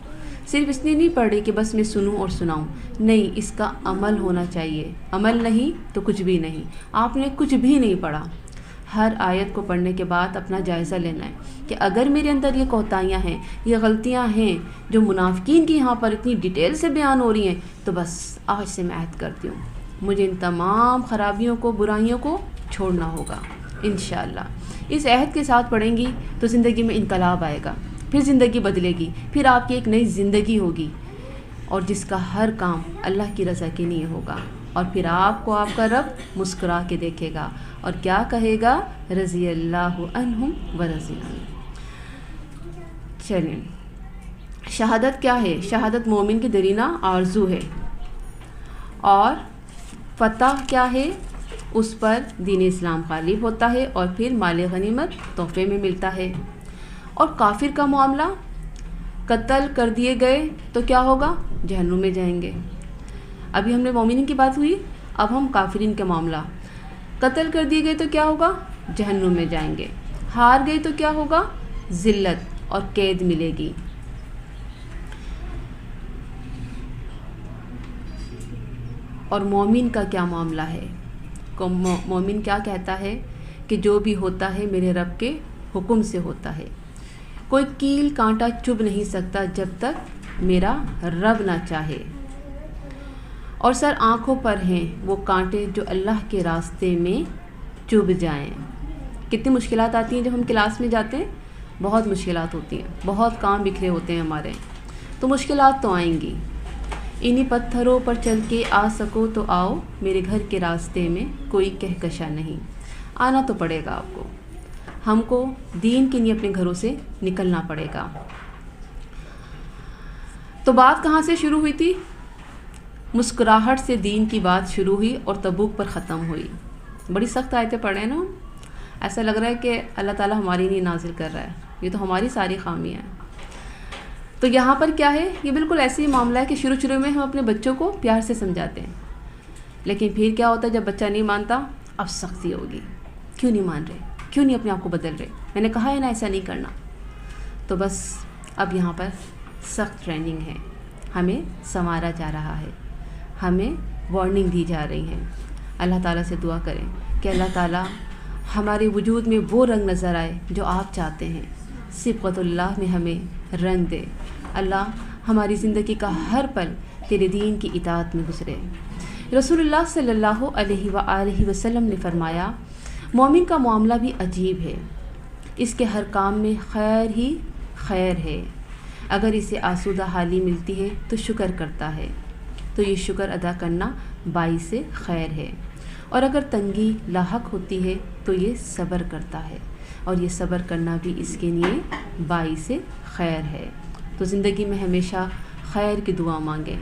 صرف اس لیے نہیں پڑھ رہی کہ بس میں سنوں اور سناؤں. نہیں، اس کا عمل ہونا چاہیے. عمل نہیں تو کچھ بھی نہیں. آپ نے کچھ بھی نہیں پڑھا. ہر آیت کو پڑھنے کے بعد اپنا جائزہ لینا ہے کہ اگر میرے اندر یہ کوتاہیاں ہیں، یہ غلطیاں ہیں جو منافقین کی یہاں پر اتنی ڈیٹیل سے بیان ہو رہی ہیں، تو بس آج سے میں عہد کرتی ہوں مجھے ان تمام خرابیوں کو، برائیوں کو چھوڑنا ہوگا انشاءاللہ. اس عہد کے ساتھ پڑھیں گی تو زندگی میں انقلاب آئے گا، پھر زندگی بدلے گی، پھر آپ کی ایک نئی زندگی ہوگی اور جس کا ہر کام اللہ کی رضا کے لیے ہوگا. اور پھر آپ کو آپ کا رب مسکرا کے دیکھے گا اور کیا کہے گا؟ رضی اللہ عنہم ورضی عنہ. چلیں، شہادت کیا ہے؟ شہادت مومن کی دیرینہ آرزو ہے. اور فتح کیا ہے؟ اس پر دین اسلام غالب ہوتا ہے اور پھر مال غنیمت تحفے میں ملتا ہے. اور کافر کا معاملہ، قتل کر دیے گئے تو کیا ہوگا؟ جہنم میں جائیں گے. ابھی ہم نے مومنین کی بات ہوئی، اب ہم کافرین کا معاملہ. قتل کر دیے گئے تو کیا ہوگا؟ جہنم میں جائیں گے. ہار گئے تو کیا ہوگا؟ ذلت اور قید ملے گی. اور مومن کا کیا معاملہ ہے؟ مومن کیا کہتا ہے کہ جو بھی ہوتا ہے میرے رب کے حکم سے ہوتا ہے. کوئی کیل کانٹا چبھ نہیں سکتا جب تک میرا رب نہ چاہے. اور سر آنکھوں پر ہیں وہ کانٹے جو اللہ کے راستے میں چبھ جائیں. کتنی مشکلات آتی ہیں جب ہم کلاس میں جاتے ہیں، بہت مشکلات ہوتی ہیں، بہت کام بکھرے ہوتے ہیں ہمارے. تو مشکلات تو آئیں گی. انہی پتھروں پر چل کے آ سکو تو آؤ، میرے گھر کے راستے میں کوئی کہکشا نہیں. آنا تو پڑے گا آپ کو. ہم کو دین کے لیے اپنے گھروں سے نکلنا پڑے گا. تو بات کہاں سے شروع ہوئی تھی؟ مسکراہٹ سے دین کی بات شروع ہوئی اور تبوک پر ختم ہوئی. بڑی سخت آیتیں پڑھیں نا، ایسا لگ رہا ہے کہ اللہ تعالیٰ ہماری نہیں نازل کر رہا ہے، یہ تو ہماری ساری خامیاں ہیں. تو یہاں پر کیا ہے؟ یہ بالکل ایسے ہی معاملہ ہے کہ شروع میں ہم اپنے بچوں کو پیار سے سمجھاتے ہیں، لیکن پھر کیا ہوتا ہے جب بچہ نہیں مانتا؟ اب سختی ہوگی. کیوں نہیں مان رہے؟ کیوں نہیں اپنے آپ کو بدل رہے؟ میں نے کہا ہے نا ایسا نہیں کرنا. تو بس اب یہاں پر سخت ٹریننگ ہے، ہمیں سنوارا جا رہا ہے، ہمیں وارننگ دی جا رہی ہے. اللہ تعالیٰ سے دعا کریں کہ اللہ تعالیٰ ہمارے وجود میں وہ رنگ نظر آئے جو آپ چاہتے ہیں. صبغۃ اللہ میں ہمیں رنگ دے. اللہ ہماری زندگی کا ہر پل تیرے دین کی اطاعت میں گزرے. رسول اللہ صلی اللہ علیہ وآلہ وسلم نے فرمایا، مومن کا معاملہ بھی عجیب ہے، اس کے ہر کام میں خیر ہی خیر ہے. اگر اسے آسودہ حالی ملتی ہے تو شکر کرتا ہے، تو یہ شکر ادا کرنا باعث خیر ہے. اور اگر تنگی لاحق ہوتی ہے تو یہ صبر کرتا ہے، اور یہ صبر کرنا بھی اس کے لیے باعث خیر ہے. تو زندگی میں ہمیشہ خیر کی دعا مانگیں،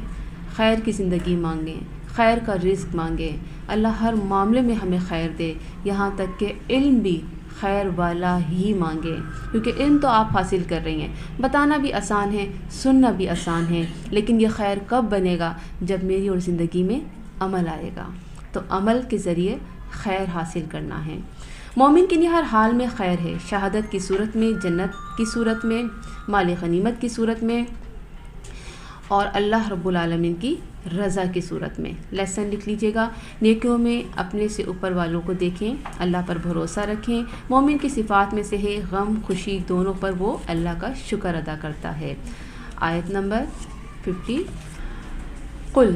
خیر کی زندگی مانگیں، خیر کا رزق مانگیں. اللہ ہر معاملے میں ہمیں خیر دے، یہاں تک کہ علم بھی خیر والا ہی مانگے، کیونکہ علم تو آپ حاصل کر رہی ہیں. بتانا بھی آسان ہے، سننا بھی آسان ہے، لیکن یہ خیر کب بنے گا؟ جب میری اور زندگی میں عمل آئے گا. تو عمل کے ذریعے خیر حاصل کرنا ہے. مومن کے لیے ہر حال میں خیر ہے، شہادت کی صورت میں، جنت کی صورت میں، مال غنیمت کی صورت میں، اور اللہ رب العالمین کی رضا کی صورت میں. لیسن لکھ لیجئے گا. نیکیوں میں اپنے سے اوپر والوں کو دیکھیں، اللہ پر بھروسہ رکھیں. مومن کی صفات میں سے ہے غم خوشی دونوں پر وہ اللہ کا شکر ادا کرتا ہے. آیت نمبر 50. قل،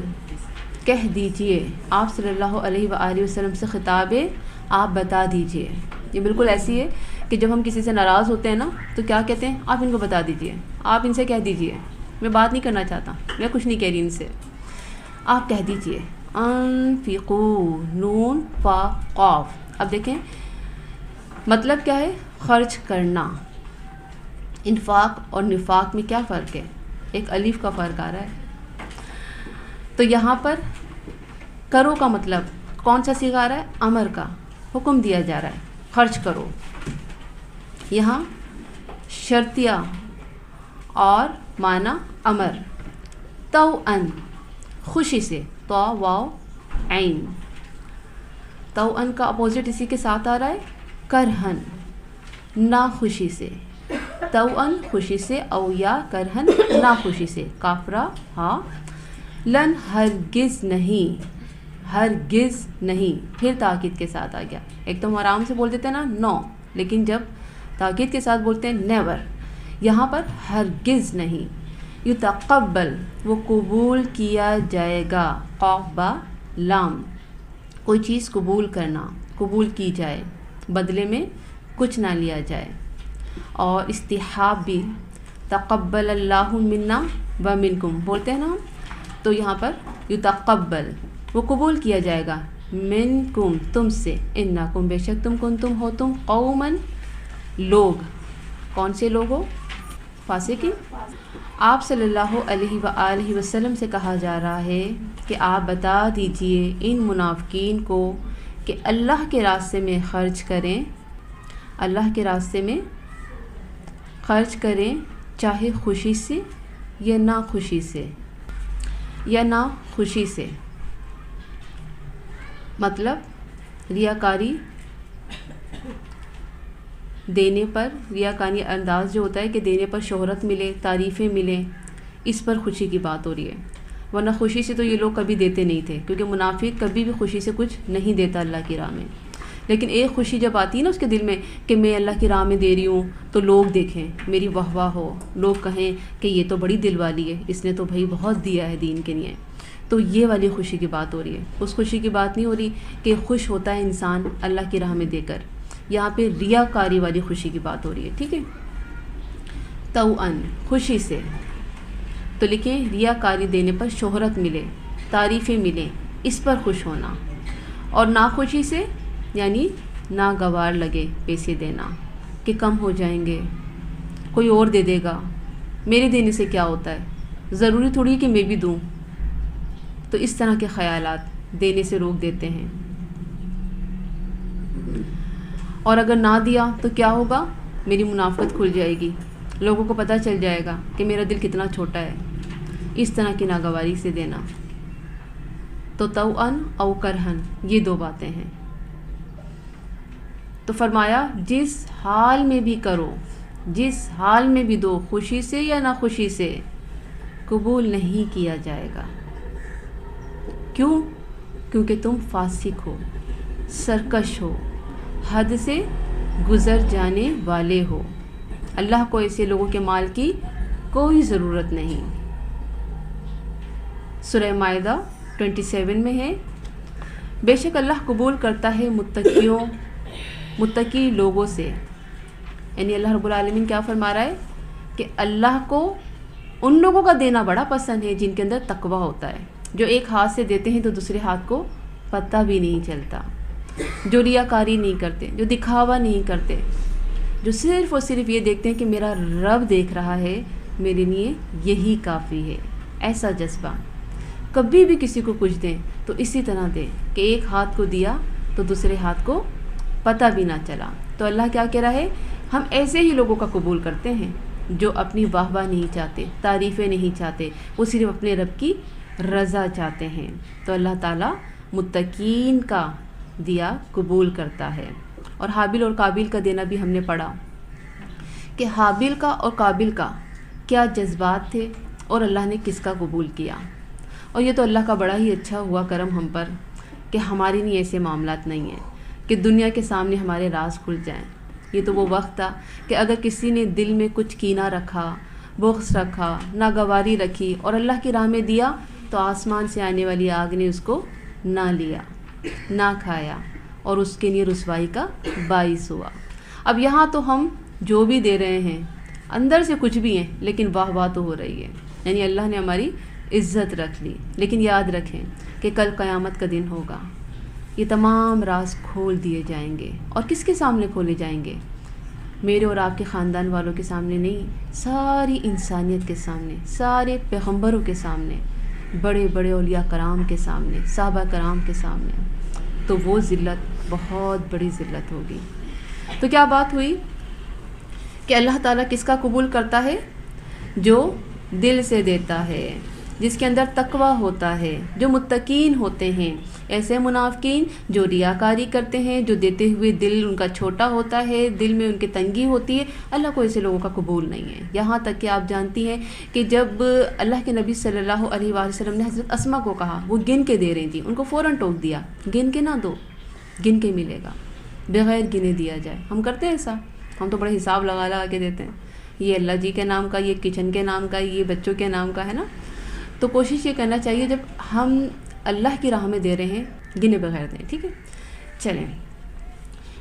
کہہ دیجئے، آپ صلی اللہ علیہ وآلہ وسلم سے خطاب ہے، آپ بتا دیجئے. یہ بالکل ایسی ہے کہ جب ہم کسی سے ناراض ہوتے ہیں نا تو کیا کہتے ہیں؟ آپ ان کو بتا دیجئے، آپ ان سے کہہ دیجئے، میں بات نہیں کرنا چاہتا، میں کچھ نہیں کہہ رہی ان سے، آپ کہہ دیجئے. انفقوا، نون فا قاف. اب دیکھیں مطلب کیا ہے؟ خرچ کرنا. انفاق اور نفاق میں کیا فرق ہے؟ ایک الف کا فرق آ رہا ہے. تو یہاں پر کرو کا مطلب کون سا صیغہ آ رہا ہے؟ امر کا، حکم دیا جا رہا ہے خرچ کرو. یہاں شرطیہ اور معنی امر. توأن خوشی سے، تو واو عین. توأن کا اپوزٹ اسی کے ساتھ آ رہا ہے کرہن، ناخوشی سے. توأن خوشی سے، او یا کرہن ناخوشی سے. کافرہ ہاں. لن ہرگز نہیں، ہرگز نہیں پھر تاکید کے ساتھ آ گیا. ایک تو ہم آرام سے بول دیتے ہیں نا نو، لیکن جب تاکید کے ساتھ بولتے ہیں نیور. یہاں پر ہرگز نہیں. یتقبل وہ قبول کیا جائے گا. قاف با لام، کوئی چیز قبول کرنا، قبول کی جائے، بدلے میں کچھ نہ لیا جائے. اور استحاب بھی تقبل اللہ منا و منکم بولتے ہیں نا ہم، تو یہاں پر یتقبل وہ قبول کیا جائے گا منکم تم سے، انکم بے شک تم کنتم ہو تم قومن لوگ. کون سے لوگ ہو؟ فاسقین. آپ صلی اللہ علیہ وآلہ وسلم سے کہا جا رہا ہے کہ آپ بتا دیجئے ان منافقین کو کہ اللہ کے راستے میں خرچ کریں، اللہ کے راستے میں خرچ کریں، چاہے خوشی سے یا نا خوشی سے، یا نا خوشی سے. مطلب ریاکاری دینے پر، ریاکاری انداز جو ہوتا ہے کہ دینے پر شہرت ملے، تعریفیں ملیں، اس پر خوشی کی بات ہو رہی ہے. ورنہ خوشی سے تو یہ لوگ کبھی دیتے نہیں تھے، کیونکہ منافق کبھی بھی خوشی سے کچھ نہیں دیتا اللہ کی راہ میں. لیکن ایک خوشی جب آتی ہے نا اس کے دل میں کہ میں اللہ کی راہ میں دے رہی ہوں تو لوگ دیکھیں، میری واہ واہ ہو، لوگ کہیں کہ یہ تو بڑی دل والی ہے، اس نے تو بھائی بہت دیا ہے دین کے لیے، تو یہ والی خوشی کی بات ہو رہی ہے. اس خوشی کی بات نہیں ہو رہی کہ خوش ہوتا ہے انسان اللہ کی راہ میں دے کر. یہاں پہ ریاکاری والی خوشی کی بات ہو رہی ہے. ٹھیک ہے. توأن خوشی سے، تو لکھیں ریاکاری دینے پر شہرت ملے، تعریفیں ملیں، اس پر خوش ہونا. اور ناخوشی سے یعنی ناگوار لگے پیسے دینا کہ کم ہو جائیں گے، کوئی اور دے دے گا، میرے دینے سے کیا ہوتا ہے، ضروری تھوڑی کہ میں بھی دوں. تو اس طرح کے خیالات دینے سے روک دیتے ہیں. اور اگر نہ دیا تو کیا ہوگا؟ میری منافقت کھل جائے گی، لوگوں کو پتہ چل جائے گا کہ میرا دل کتنا چھوٹا ہے. اس طرح کی ناگواری سے دینا. تو توأن او کرہن یہ دو باتیں ہیں. تو فرمایا جس حال میں بھی کرو، جس حال میں بھی دو، خوشی سے یا نہ خوشی سے، قبول نہیں کیا جائے گا. کیوں؟ کیونکہ تم فاسق ہو، سرکش ہو، حد سے گزر جانے والے ہو. اللہ کو ایسے لوگوں کے مال کی کوئی ضرورت نہیں. سورہ مائدہ 27 میں ہے، بے شک اللہ قبول کرتا ہے متقی لوگوں سے. یعنی اللہ رب العالمین کیا فرما رہا ہے کہ اللہ کو ان لوگوں کا دینا بڑا پسند ہے جن کے اندر تقویٰ ہوتا ہے، جو ایک ہاتھ سے دیتے ہیں تو دوسرے ہاتھ کو پتہ بھی نہیں چلتا، جو ریاکاری نہیں کرتے، جو دکھاوا نہیں کرتے، جو صرف اور صرف یہ دیکھتے ہیں کہ میرا رب دیکھ رہا ہے، میرے لیے یہی کافی ہے. ایسا جذبہ. کبھی بھی کسی کو کچھ دیں تو اسی طرح دیں کہ ایک ہاتھ کو دیا تو دوسرے ہاتھ کو پتہ بھی نہ چلا. تو اللہ کیا کہہ رہا ہے؟ ہم ایسے ہی لوگوں کا قبول کرتے ہیں جو اپنی واہ واہ نہیں چاہتے، تعریفیں نہیں چاہتے، وہ صرف اپنے رب کی رضا چاہتے ہیں. تو اللہ تعالیٰ متقین کا دیا قبول کرتا ہے. اور حابیل اور قابیل کا دینا بھی ہم نے پڑھا کہ حابیل کا اور قابیل کا کیا جذبات تھے اور اللہ نے کس کا قبول کیا. اور یہ تو اللہ کا بڑا ہی اچھا ہوا کرم ہم پر کہ ہمارے لیے ایسے معاملات نہیں ہیں کہ دنیا کے سامنے ہمارے راز کھل جائیں. یہ تو وہ وقت تھا کہ اگر کسی نے دل میں کچھ کینہ رکھا، بغض رکھا، ناگواری رکھی اور اللہ کی راہ میں دیا تو آسمان سے آنے والی آگ نے اس کو نہ لیا، نہ کھایا اور اس کے لیے رسوائی کا باعث ہوا. اب یہاں تو ہم جو بھی دے رہے ہیں اندر سے کچھ بھی ہیں لیکن واہ واہ تو ہو رہی ہے، یعنی اللہ نے ہماری عزت رکھ لی. لیکن یاد رکھیں کہ کل قیامت کا دن ہوگا، یہ تمام راز کھول دیے جائیں گے. اور کس کے سامنے کھولے جائیں گے؟ میرے اور آپ کے خاندان والوں کے سامنے نہیں، ساری انسانیت کے سامنے، سارے پیغمبروں کے سامنے، بڑے بڑے اولیاء کرام کے سامنے، صحابہ کرام کے سامنے، تو وہ ذلت بہت بڑی ذلت ہوگی۔ تو کیا بات ہوئی کہ اللہ تعالیٰ کس کا قبول کرتا ہے؟ جو دل سے دیتا ہے، جس کے اندر تقویٰ ہوتا ہے، جو متقین ہوتے ہیں۔ ایسے منافقین جو ریاکاری کرتے ہیں، جو دیتے ہوئے دل ان کا چھوٹا ہوتا ہے، دل میں ان کی تنگی ہوتی ہے، اللہ کو ایسے لوگوں کا قبول نہیں ہے۔ یہاں تک کہ آپ جانتی ہیں کہ جب اللہ کے نبی صلی اللہ علیہ وآلہ وسلم نے حضرت اسما کو کہا، وہ گن کے دے رہی تھیں، ان کو فوراً ٹوک دیا، گن کے نہ دو، گن کے ملے گا، بغیر گنے دیا جائے۔ ہم کرتے ہیں ایسا، ہم تو بڑے حساب لگا کے دیتے ہیں، یہ اللہ جی کے نام کا، یہ کچن کے نام کا، یہ بچوں کے نام کا ہے نا۔ تو کوشش یہ کرنا چاہیے جب ہم اللہ کی راہ میں دے رہے ہیں، گنے بغیر دیں، ٹھیک ہے۔ چلیں،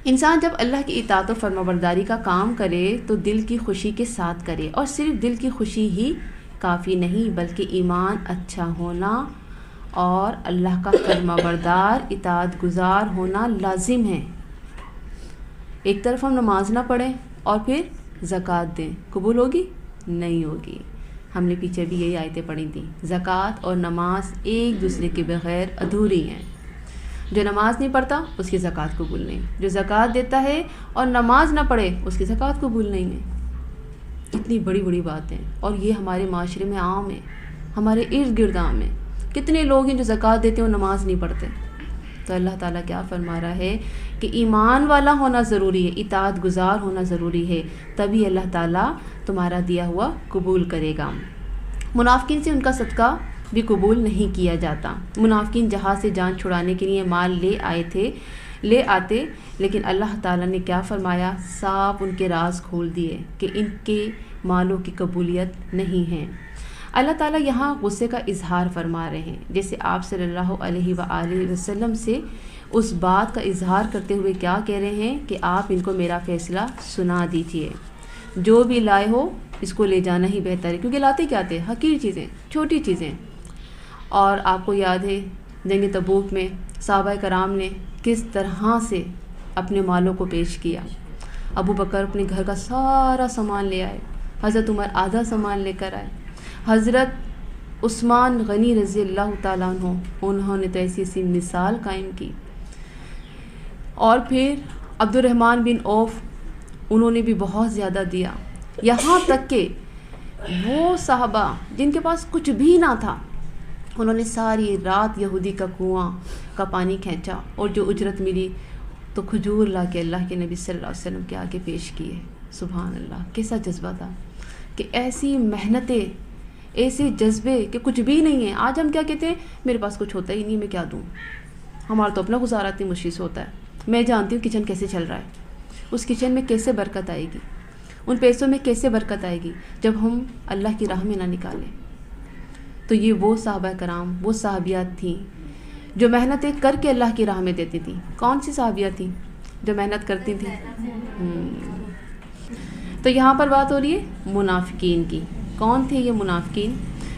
انسان جب اللہ کی اطاعت و فرمانبرداری کا کام کرے تو دل کی خوشی کے ساتھ کرے، اور صرف دل کی خوشی ہی کافی نہیں بلکہ ایمان اچھا ہونا اور اللہ کا فرمانبردار اطاعت گزار ہونا لازم ہے۔ ایک طرف ہم نماز نہ پڑھیں اور پھر زکوٰۃ دیں، قبول ہوگی؟ نہیں ہوگی۔ ہم نے پیچھے بھی یہی آیتیں پڑھی تھیں، زکوٰۃ اور نماز ایک دوسرے کے بغیر ادھوری ہیں۔ جو نماز نہیں پڑھتا اس کی زکوٰۃ قبول نہیں، جو زکوٰۃ دیتا ہے اور نماز نہ پڑھے اس کی زکوٰۃ قبول نہیں ہے۔ اتنی بڑی بڑی باتیں، اور یہ ہمارے معاشرے میں عام ہے، ہمارے ارد گرد عام ہے۔ کتنے لوگ ہیں جو زکوٰۃ دیتے ہیں اور نماز نہیں پڑھتے۔ تو اللہ تعالیٰ کیا فرما رہا ہے کہ ایمان والا ہونا ضروری ہے، اطاعت گزار ہونا ضروری ہے، تبھی اللہ تعالیٰ تمہارا دیا ہوا قبول کرے گا۔ منافقین سے ان کا صدقہ بھی قبول نہیں کیا جاتا۔ منافقین جہاز سے جان چھڑانے کے لیے مال لے آتے، لیکن اللہ تعالیٰ نے کیا فرمایا؟ صاف ان کے راز کھول دیے کہ ان کے مالوں کی قبولیت نہیں ہے۔ اللہ تعالیٰ یہاں غصے کا اظہار فرما رہے ہیں، جیسے آپ صلی اللہ علیہ وآلہ وسلم سے اس بات کا اظہار کرتے ہوئے کیا کہہ رہے ہیں کہ آپ ان کو میرا فیصلہ سنا دیجیے، جو بھی لائے ہو اس کو لے جانا ہی بہتر ہے، کیونکہ لاتے کیا تھے؟ حقیر چیزیں، چھوٹی چیزیں۔ اور آپ کو یاد ہے جنگ تبوک میں صحابہ کرام نے کس طرح سے اپنے مالوں کو پیش کیا۔ ابو بکر اپنے گھر کا سارا سامان لے آئے، حضرت عمر آدھا سامان لے کر آئے، حضرت عثمان غنی رضی اللہ تعالیٰ عنہ انہوں نے تو ایسی مثال قائم کی۔ اور پھر عبد الرحمن بن عوف انہوں نے بھی بہت زیادہ دیا، یہاں تک کہ وہ صحابہ جن کے پاس کچھ بھی نہ تھا انہوں نے ساری رات یہودی کا کنواں کا پانی کھینچا، اور جو اجرت ملی تو کھجور لا کے اللہ کے نبی صلی اللہ علیہ وسلم کے آگے پیش کیے۔ سبحان اللہ، کیسا جذبہ تھا کہ ایسی محنتیں، ایسے جذبے کہ کچھ بھی نہیں ہے۔ آج ہم کیا کہتے ہیں؟ میرے پاس کچھ ہوتا ہی نہیں، میں کیا دوں؟ ہمارا تو اپنا گزارا اتنی مشکل سے ہوتا ہے۔ میں جانتی ہوں کچن کیسے چل رہا ہے، اس کچن میں کیسے برکت آئے گی، ان پیسوں میں کیسے برکت آئے گی جب ہم اللہ کی راہ میں نہ نکالیں۔ تو یہ وہ صحابہ کرام، وہ صحابیات تھیں جو محنتیں کر کے اللہ کی راہ میں دیتی تھیں۔ کون سی صحابیات تھیں جو محنت کرتی تھیں؟ تو یہاں پر بات ہو رہی ہے منافقین کی۔ کون تھے یہ منافقین؟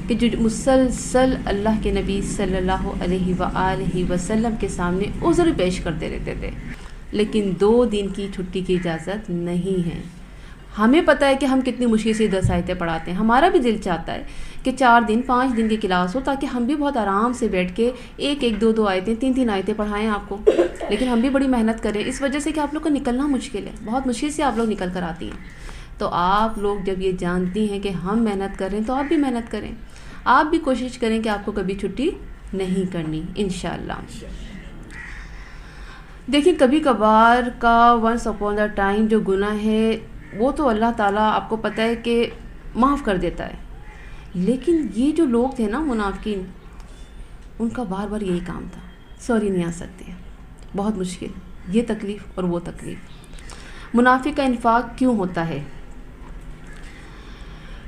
کہ جو مسلسل اللہ کے نبی صلی اللہ علیہ وآلہ وسلم کے سامنے عذر پیش کرتے رہتے تھے، لیکن 2 دن کی چھٹی کی اجازت نہیں ہے۔ ہمیں پتہ ہے کہ ہم کتنی مشکل سے 10 آیتیں پڑھاتے ہیں، ہمارا بھی دل چاہتا ہے کہ 4 دن 5 دن کی کلاس ہو تاکہ ہم بھی بہت آرام سے بیٹھ کے 1 2 آیتیں 3 آیتیں پڑھائیں آپ کو، لیکن ہم بھی بڑی محنت کریں اس وجہ سے کہ آپ لوگ کا نکلنا مشکل ہے، بہت مشکل سے آپ لوگ نکل کر آتی ہیں۔ تو آپ لوگ جب یہ جانتی ہیں کہ ہم محنت کر رہے ہیں تو آپ بھی محنت کریں، آپ بھی کوشش کریں کہ آپ کو کبھی چھٹی نہیں کرنی انشاءاللہ۔ دیکھیں کبھی کبھار کا ونس اپون اے ٹائم جو گناہ ہے وہ تو اللہ تعالیٰ آپ کو پتہ ہے کہ معاف کر دیتا ہے، لیکن یہ جو لوگ تھے نا منافقین، ان کا بار بار یہی کام تھا، سوری نہیں آ سکتے، بہت مشکل، یہ تکلیف اور وہ تکلیف۔ منافق کا انفاق کیوں ہوتا ہے؟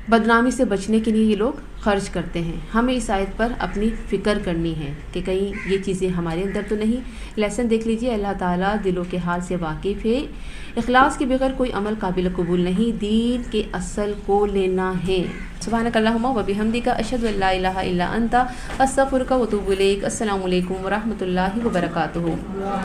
بدنامی سے بچنے کے لیے یہ لوگ خرچ کرتے ہیں۔ ہمیں اس آیت پر اپنی فکر کرنی ہے کہ کہیں یہ چیزیں ہمارے اندر تو نہیں۔ لیسن دیکھ لیجئے، اللہ تعالیٰ دلوں کے حال سے واقف ہے۔ اخلاص کے بغیر کوئی عمل قابل قبول نہیں، دین کے اصل کو لینا ہے۔ سبحانک اللہم و بحمدک، اشہد ان لا الہ الا انت، استغفرک و اتوب الیک۔ السلام علیکم ورحمۃ اللہ وبرکاتہ۔